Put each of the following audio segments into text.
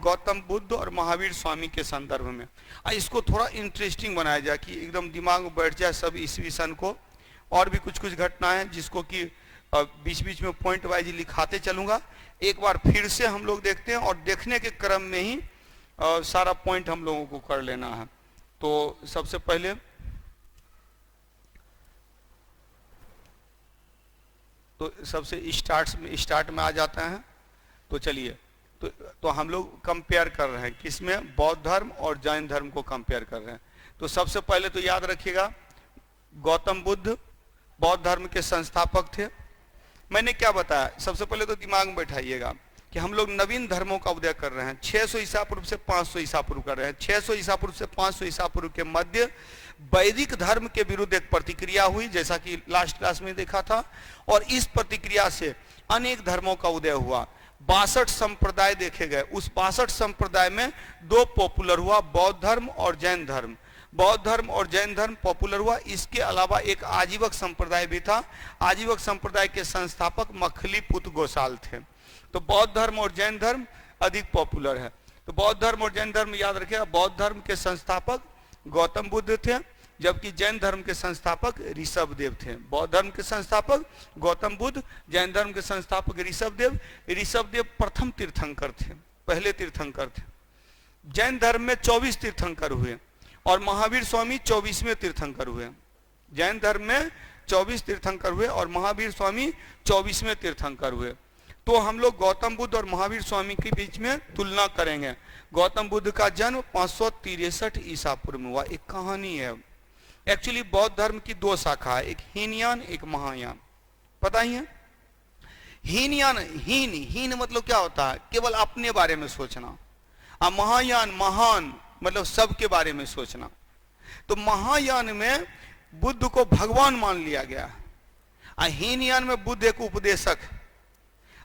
गौतम बुद्ध और महावीर स्वामी के संदर्भ में। इसको थोड़ा इंटरेस्टिंग बनाया जाए कि एकदम दिमाग में बैठ जाए सब ईस्वी सन को। और भी कुछ कुछ घटनाएं जिसको कि बीच बीच में पॉइंट वाइज लिखाते चलूंगा। एक बार फिर से हम लोग देखते हैं और देखने के क्रम में ही सारा पॉइंट हम लोगों को कर लेना है। तो सबसे पहले तो सबसे स्टार्ट में आ जाता है। तो चलिए तो हम लोग कंपेयर कर रहे हैं किसमें, बौद्ध धर्म और जैन धर्म को कंपेयर कर रहे हैं। तो सबसे पहले तो याद रखिएगा गौतम बुद्ध बौद्ध धर्म के संस्थापक थे। मैंने क्या बताया, सबसे पहले तो दिमाग में बैठाइएगा कि हम लोग नवीन धर्मों का उदय कर रहे हैं। 600 ईसा पूर्व से 500 ईसा पूर्व कर रहे हैं। 600 ईसा पूर्व से 500 ईसा पूर्व के मध्य वैदिक धर्म के विरुद्ध एक प्रतिक्रिया हुई, जैसा कि लास्ट क्लास में देखा था। और इस प्रतिक्रिया से अनेक धर्मों का उदय हुआ। 62 संप्रदाय देखे गए। उस 62 संप्रदाय में 2 पॉपुलर हुआ, बौद्ध धर्म और जैन धर्म। बौद्ध धर्म और जैन धर्म पॉपुलर हुआ। इसके अलावा एक आजीवक संप्रदाय भी था। आजीवक संप्रदाय के संस्थापक मखलीपुत गोसाल थे। तो बौद्ध धर्म और जैन धर्म अधिक पॉपुलर है। तो बौद्ध धर्म और जैन धर्म याद रखिएगा, बौद्ध धर्म के संस्थापक गौतम बुद्ध थे, जबकि जैन धर्म के संस्थापक ऋषभदेव थे। बौद्ध धर्म के संस्थापक गौतम बुद्ध, जैन धर्म के संस्थापक ऋषभदेव। ऋषभदेव प्रथम तीर्थंकर थे, पहले तीर्थंकर थे। जैन धर्म में 24 तीर्थंकर हुए और महावीर स्वामी 24वें तीर्थंकर हुए। जैन धर्म में 24 तीर्थंकर हुए और महावीर स्वामी 24वें तीर्थंकर हुए। तो हम लोग गौतम बुद्ध और महावीर स्वामी के बीच में तुलना करेंगे। गौतम बुद्ध का जन्म 563 ईसा पूर्व में हुआ। एक कहानी है। एक्चुअली बौद्ध धर्म की 2 शाखा है, एक हीनयान एक महायान। पता ही है हीनयान, हीन मतलब क्या होता है, केवल अपने बारे में सोचना। और महायान, महान मतलब सबके बारे में सोचना। तो महायान में बुद्ध को भगवान मान लिया गया और हीनयान में बुद्ध एक उपदेशक।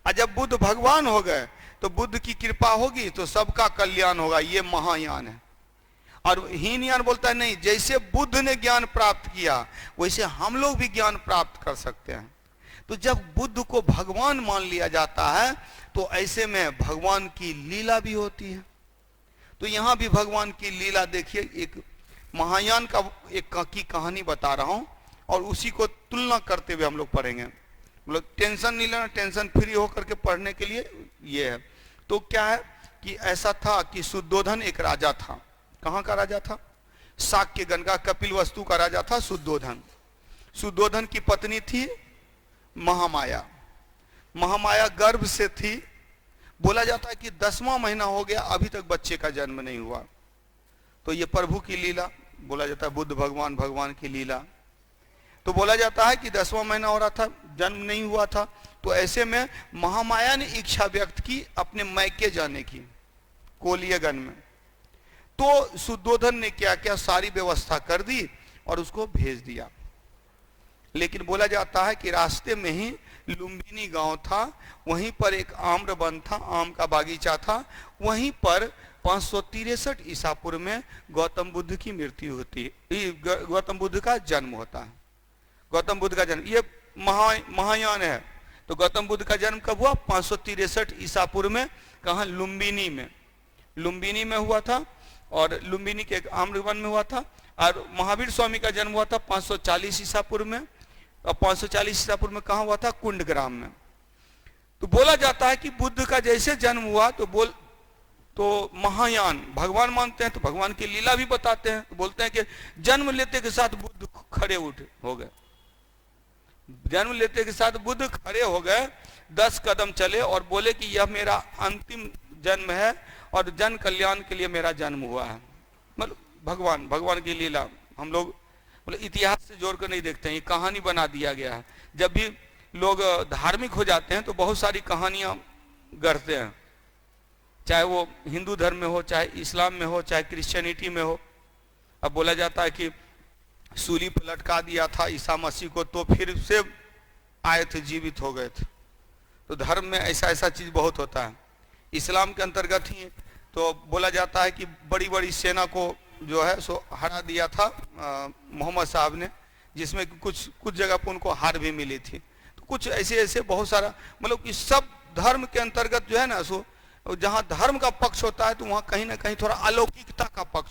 और जब बुद्ध भगवान हो गए तो बुद्ध की कृपा होगी तो सबका कल्याण होगा, ये महायान है। और हीनयान बोलता है नहीं, जैसे बुद्ध ने ज्ञान प्राप्त किया वैसे हम लोग भी ज्ञान प्राप्त कर सकते हैं। तो जब बुद्ध को भगवान मान लिया जाता है तो ऐसे में भगवान की लीला भी होती है। तो यहां भी भगवान की लीला देखिए। एक महायान का एक की कहानी बता रहा हूं और उसी को तुलना करते हुए हम लोग पढ़ेंगे। मतलब टेंशन नहीं लेना, टेंशन फ्री होकर के पढ़ने के लिए ये है। तो क्या है कि ऐसा था कि शुद्धोधन एक राजा था। कहाँ का राजा था? शाक्यगण का, कपिलवस्तु का राजा था शुद्धोधन। शुद्धोधन की पत्नी थी महामाया। महामाया गर्भ से थी। बोला जाता है कि 10वां महीना हो गया अभी तक बच्चे का जन्म नहीं हुआ। तो ये प्रभु की लीला, बोला जाता है बुद्ध भगवान की लीला। तो बोला जाता है कि 10वां महीना हो रहा था, जन्म नहीं हुआ था। तो ऐसे में महामाया ने इच्छा व्यक्त की अपने मैके जाने की, कोलियगन में। तो शुद्धोधन ने क्या क्या सारी व्यवस्था कर दी और उसको भेज दिया। लेकिन बोला जाता है कि रास्ते में ही लुम्बिनी गांव था, वहीं पर एक आम्र वन था, आम का बागीचा था। वहीं पर 563 ईसा पूर्व में गौतम बुद्ध की मृत्यु होती है, गौतम बुद्ध का जन्म होता है। गौतम बुद्ध का जन्म, ये महायान है। तो गौतम बुद्ध का जन्म कब हुआ? 563 ईसा पूर्व में। कहाँ? लुम्बिनी में। लुम्बिनी में हुआ था और लुम्बिनी के एक आम्र वन में हुआ था। और महावीर स्वामी का जन्म हुआ था 540 ईसा पूर्व में। और 540 ईसा पूर्व में कहाँ हुआ था? कुंडग्राम में। तो बोला जाता है कि बुद्ध का जैसे जन्म हुआ तो महायान भगवान मानते हैं तो भगवान की लीला भी बताते हैं। तो बोलते हैं कि जन्म लेते के साथ बुद्ध खड़े हो गए। जन्म लेते के साथ बुद्ध खड़े हो गए, 10 कदम चले और बोले कि यह मेरा अंतिम जन्म है और जन कल्याण के लिए मेरा जन्म हुआ है। मतलब भगवान की लीला हम लोग मतलब इतिहास से जोड़कर नहीं देखते हैं, ये कहानी बना दिया गया है। जब भी लोग धार्मिक हो जाते हैं तो बहुत सारी कहानियां गढ़ते हैं, चाहे वो हिंदू धर्म में हो, चाहे इस्लाम में हो, चाहे क्रिश्चियनिटी में हो। अब बोला जाता है कि सूली पर लटका दिया था ईसा मसीह को तो फिर से आए थे, जीवित हो गए थे। तो धर्म में ऐसा चीज बहुत होता है। इस्लाम के अंतर्गत ही तो बोला जाता है कि बड़ी बड़ी सेना को जो है सो हरा दिया था मोहम्मद साहब ने, जिसमें कुछ जगह पर उनको हार भी मिली थी। तो कुछ ऐसे बहुत सारा मतलब कि सब धर्म के अंतर्गत जो है ना सो और जहां धर्म का पक्ष होता है तो वहां कहीं ना कहीं थोड़ा अलौकिकता का पक्ष